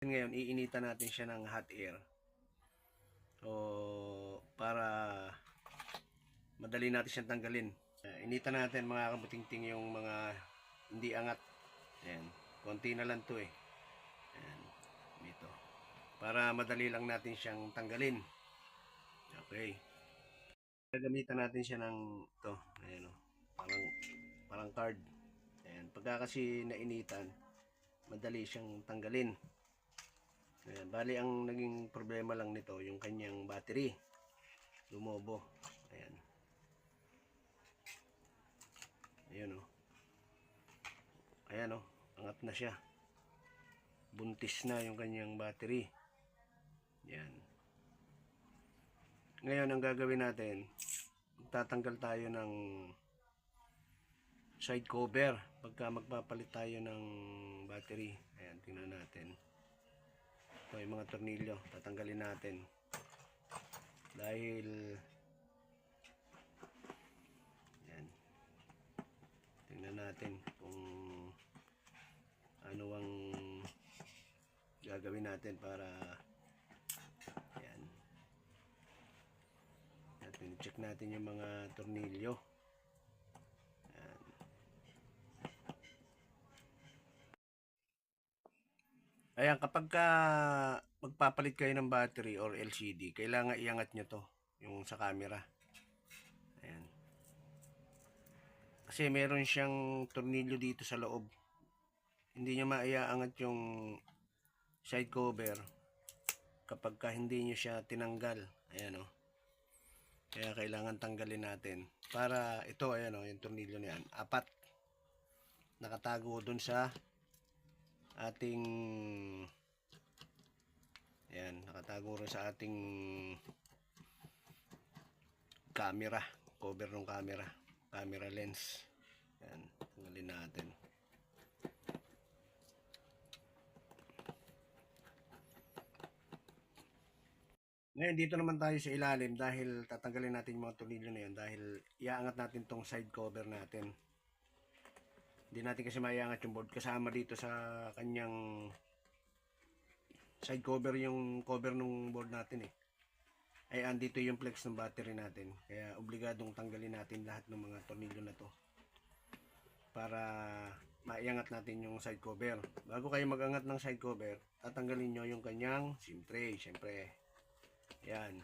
Ngayon, iinitan natin siya ng hot air. So, para madali natin siyang tanggalin. Initan natin mga kabutingting yung mga hindi angat. Ayan. Konti na lang to eh. Ayan. Dito. Para madali lang natin siyang tanggalin. Okay. Gagamitan natin siya ng ito. Ayan o. Parang card. Ayan. Pagka kasi nainitan, madali siyang tanggalin. Ayan. Bali ang naging problema lang nito, yung kanyang battery. Lumobo. Ayan. Ayan o. Ayan o. Angat na siya. Buntis na yung kanyang battery. Ayan. Ngayon, ang gagawin natin, tatanggal tayo ng side cover pagka magpapalit tayo ng battery. Ayan, tingnan natin. Ito yung mga tornilyo, tatanggalin natin. Dahil ayan, tingnan natin kung ano ang gagawin natin para ayan. Check natin yung mga tornilyo. Ayan, kapag magpapalit kayo ng battery or LCD, kailangan iangat nyo to, yung sa camera. Ayan. Kasi meron siyang tornilyo dito sa loob. Hindi nyo maiaangat yung side cover kapag hindi nyo siya tinanggal. Ayan o. Kaya kailangan tanggalin natin. Para ito, ayan o, yung tornilyo na yan. 4. Nakatago dun sa ating ayan, nakatago rin sa ating camera, cover ng camera lens. Ayan, tanggalin natin. Ngayon dito naman tayo sa ilalim dahil tatanggalin natin yung mga tornilyo na yan dahil iaangat natin tong side cover natin. Hindi natin kasi maiangat yung board kasama dito sa kanyang side cover, yung cover ng board natin eh. Ay andito yung flex ng battery natin. Kaya obligadong tanggalin natin lahat ng mga tornilyo na to para maiangat natin yung side cover. Bago kayo magangat ng side cover, tatanggalin nyo yung kanyang SIM tray, syempre. Yan.